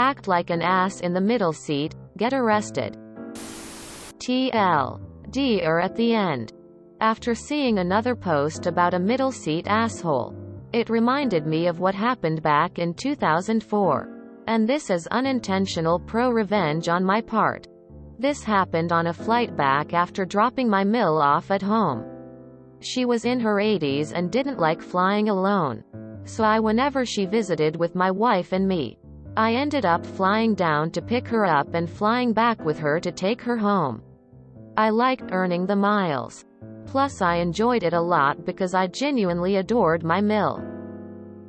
Act like an ass in the middle seat, get arrested. TLD at the end. After seeing another post about a middle seat asshole, it reminded me of what happened back in 2004. And this is unintentional pro-revenge on my part. This happened on a flight back after dropping my Mill off at home. She was in her 80s and didn't like flying alone. So whenever she visited with my wife and me, I ended up flying down to pick her up and flying back with her to take her home. I liked earning the miles. Plus I enjoyed it a lot because I genuinely adored my Mill.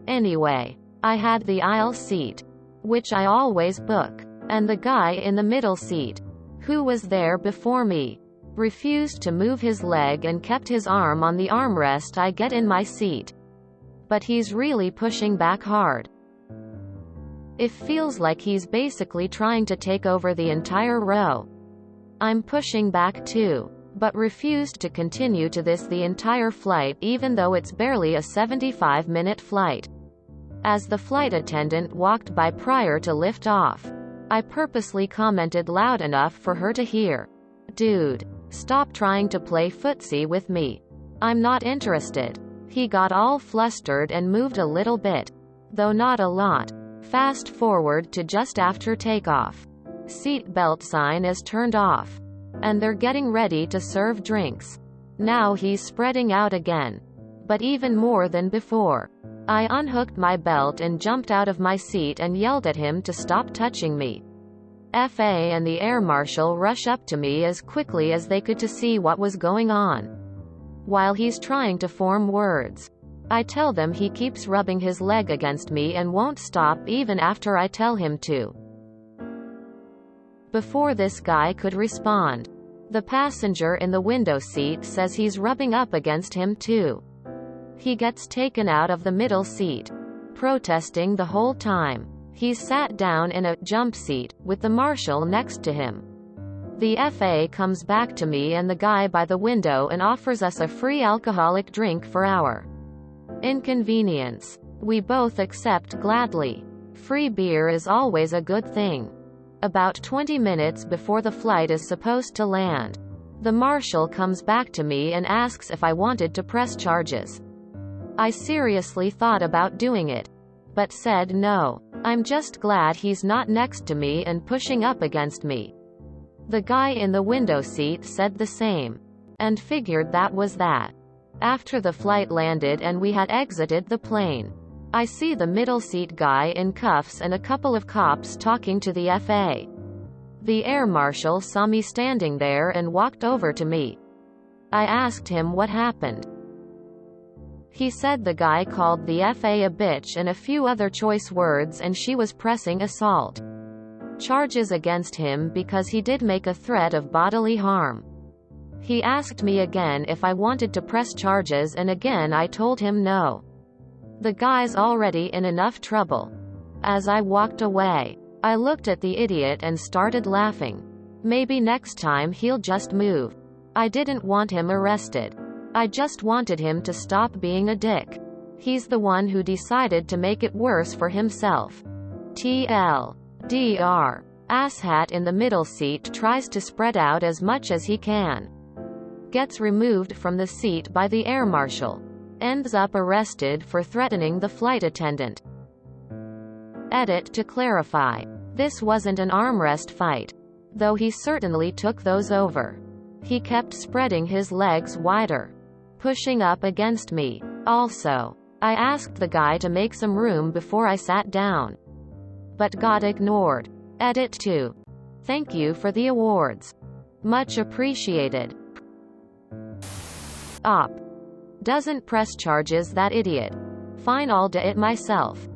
Anyway, I had the aisle seat, which I always book, and the guy in the middle seat, who was there before me, refused to move his leg and kept his arm on the armrest I get in my seat. But he's really pushing back hard. It feels like he's basically trying to take over the entire row. I'm pushing back too, but refused to continue to this the entire flight even though it's barely a 75-minute flight. As the flight attendant walked by prior to lift off, I purposely commented loud enough for her to hear. Dude, stop trying to play footsie with me. I'm not interested. He got all flustered and moved a little bit, though not a lot. Fast forward to just after takeoff. Seat belt sign is turned off, and they're getting ready to serve drinks. Now he's spreading out again, but even more than before. I unhooked my belt and jumped out of my seat and yelled at him to stop touching me. FA and the air marshal rush up to me as quickly as they could to see what was going on. While he's trying to form words, I tell them he keeps rubbing his leg against me and won't stop even after I tell him to. Before this guy could respond, the passenger in the window seat says he's rubbing up against him too. He gets taken out of the middle seat, protesting the whole time. He's sat down in a jump seat, with the marshal next to him. The FA comes back to me and the guy by the window and offers us a free alcoholic drink for our inconvenience. We both accept gladly. Free beer is always a good thing. About 20 minutes before the flight is supposed to land, the marshal comes back to me and asks if I wanted to press charges. I seriously thought about doing it, but said no. I'm just glad he's not next to me and pushing up against me. The guy in the window seat said the same, and figured that was that. After the flight landed and we had exited the plane, I see the middle seat guy in cuffs and a couple of cops talking to the FA. The air marshal saw me standing there and walked over to me. I asked him what happened. He said the guy called the FA a bitch and a few other choice words and she was pressing assault charges against him because he did make a threat of bodily harm. He asked me again if I wanted to press charges and again I told him no. The guy's already in enough trouble. As I walked away, I looked at the idiot and started laughing. Maybe next time he'll just move. I didn't want him arrested. I just wanted him to stop being a dick. He's the one who decided to make it worse for himself. TLDR. Asshat in the middle seat tries to spread out as much as he can. Gets removed from the seat by the air marshal. Ends up arrested for threatening the flight attendant. Edit to clarify. This wasn't an armrest fight, though he certainly took those over. He kept spreading his legs wider, pushing up against me. Also, I asked the guy to make some room before I sat down, but got ignored. Edit 2. Thank you for the awards. Much appreciated. Op. Doesn't press charges, that idiot. Fine, I'll do it myself.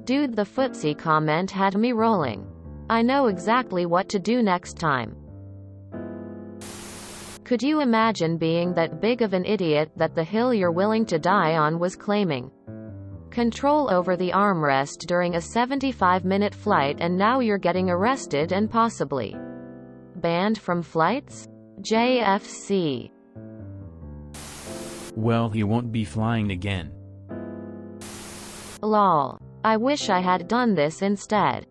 Dude, the footsie comment had me rolling. I know exactly what to do next time. Could you imagine being that big of an idiot that the hill you're willing to die on was claiming control over the armrest during a 75-minute flight and now you're getting arrested and possibly banned from flights? JFC. Well, he won't be flying again. Lol. I wish I had done this instead.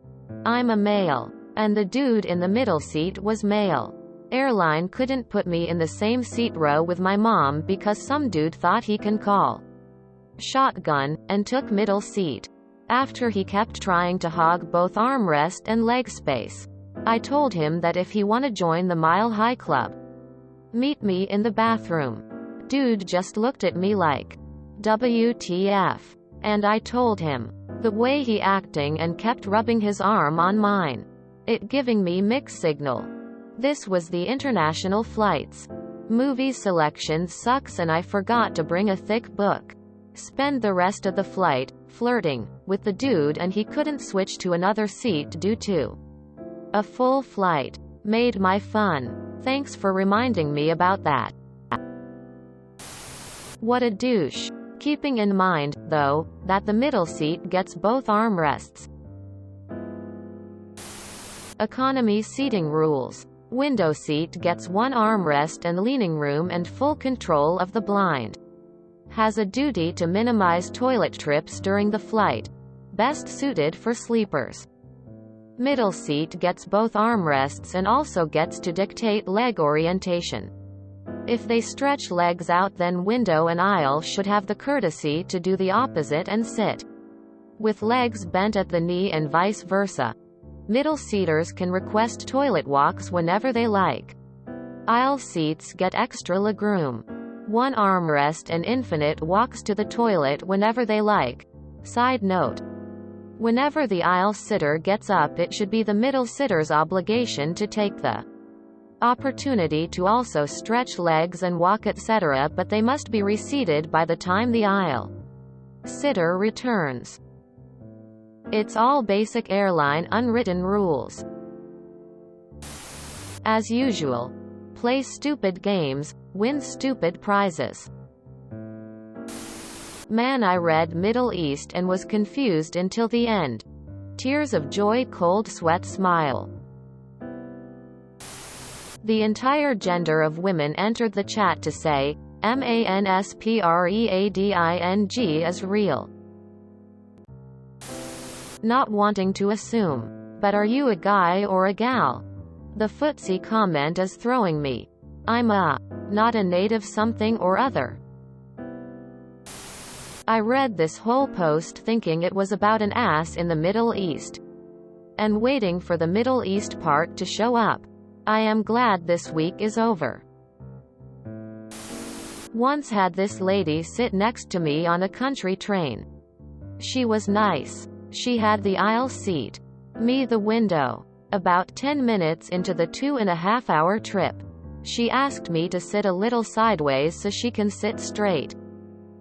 I'm a male. And the dude in the middle seat was male. Airline couldn't put me in the same seat row with my mom because some dude thought he can call shotgun, and took middle seat. After he kept trying to hog both armrest and leg space. I told him that if he wanna join the Mile High Club, meet me in the bathroom. Dude just looked at me like, WTF. And I told him. The way he acting and kept rubbing his arm on mine. It giving me mixed signal. This was the international flights. Movie selection sucks and I forgot to bring a thick book. Spend the rest of the flight, flirting, with the dude and he couldn't switch to another seat due to a full flight. Made my fun. Thanks for reminding me about that. What a douche. Keeping in mind, though, that the middle seat gets both armrests. Economy seating rules. Window seat gets one armrest and leaning room and full control of the blind. Has a duty to minimize toilet trips during the flight. Best suited for sleepers. Middle seat gets both armrests and also gets to dictate leg orientation. If they stretch legs out, then window and aisle should have the courtesy to do the opposite and sit with legs bent at the knee and vice versa. Middle seaters can request toilet walks whenever they like. Aisle seats get extra legroom. One armrest and infinite walks to the toilet whenever they like. Side note. Whenever the aisle sitter gets up, it should be the middle sitter's obligation to take the opportunity to also stretch legs and walk, etc., but they must be reseated by the time the aisle sitter returns. It's all basic airline unwritten rules. As usual. Play stupid games, win stupid prizes. Man, I read Middle East and was confused until the end. Tears of joy, cold sweat, smile. The entire gender of women entered the chat to say, manspreading is real. Not wanting to assume. But are you a guy or a gal? The footsie comment is throwing me. I'm not a native something or other. I read this whole post thinking it was about an ass in the Middle East. And waiting for the Middle East part to show up. I am glad this week is over. Once had this lady sit next to me on a country train. She was nice. She had the aisle seat. Me the window. About 10 minutes into the 2.5-hour trip. She asked me to sit a little sideways so she can sit straight.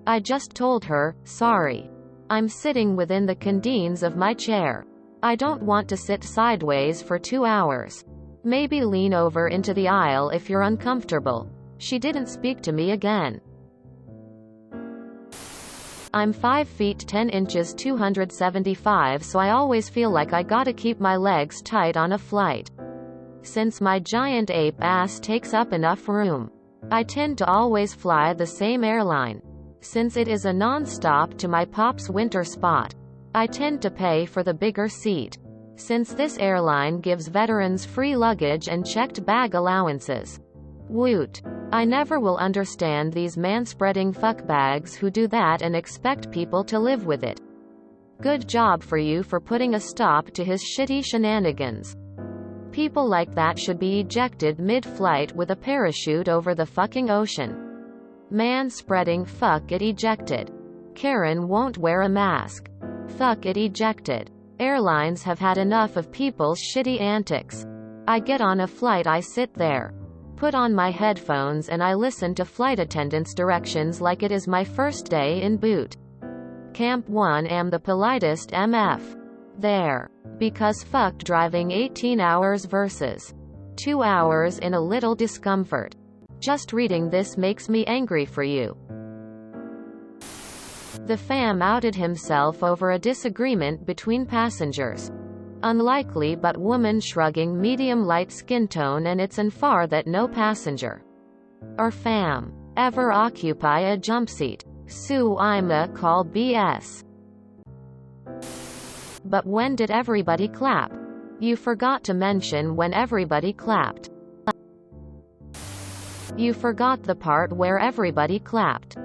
I just told her, sorry. I'm sitting within the condeens of my chair. I don't want to sit sideways for 2 hours. Maybe lean over into the aisle if you're uncomfortable. She didn't speak to me again. I'm 5 feet 10 inches 275, so I always feel like I gotta keep my legs tight on a flight. Since my giant ape ass takes up enough room, I tend to always fly the same airline. Since it is a non-stop to my pop's winter spot, I tend to pay for the bigger seat. Since this airline gives veterans free luggage and checked bag allowances. Woot. I never will understand these manspreading fuckbags who do that and expect people to live with it. Good job for you for putting a stop to his shitty shenanigans. People like that should be ejected mid-flight with a parachute over the fucking ocean. Manspreading, fuck it, ejected. Karen won't wear a mask. Fuck it, ejected. Airlines have had enough of people's shitty antics. I get on a flight, I sit there. Put on my headphones and I listen to flight attendants' directions like it is my first day in boot. Camp 1 am the politest MF. There. Because fuck driving 18 hours versus 2 hours in a little discomfort. Just reading this makes me angry for you. The fam outed himself over a disagreement between passengers. Unlikely, but woman shrugging medium light skin tone, and it's far that no passenger or fam ever occupy a jumpseat. So I'ma call BS. But when did everybody clap? You forgot to mention when everybody clapped. You forgot the part where everybody clapped.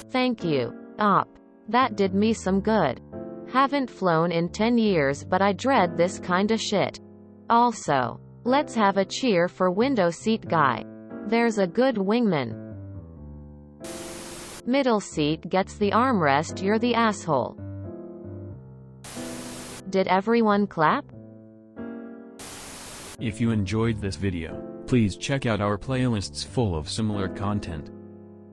Thank you. Op. That did me some good. Haven't flown in 10 years but I dread this kinda shit. Also, let's have a cheer for window seat guy. There's a good wingman. Middle seat gets the armrest, you're the asshole. Did everyone clap? If you enjoyed this video, please check out our playlists full of similar content.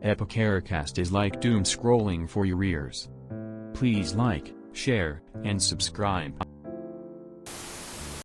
Epicaricast is like doom scrolling for your ears. Please like, share, and subscribe.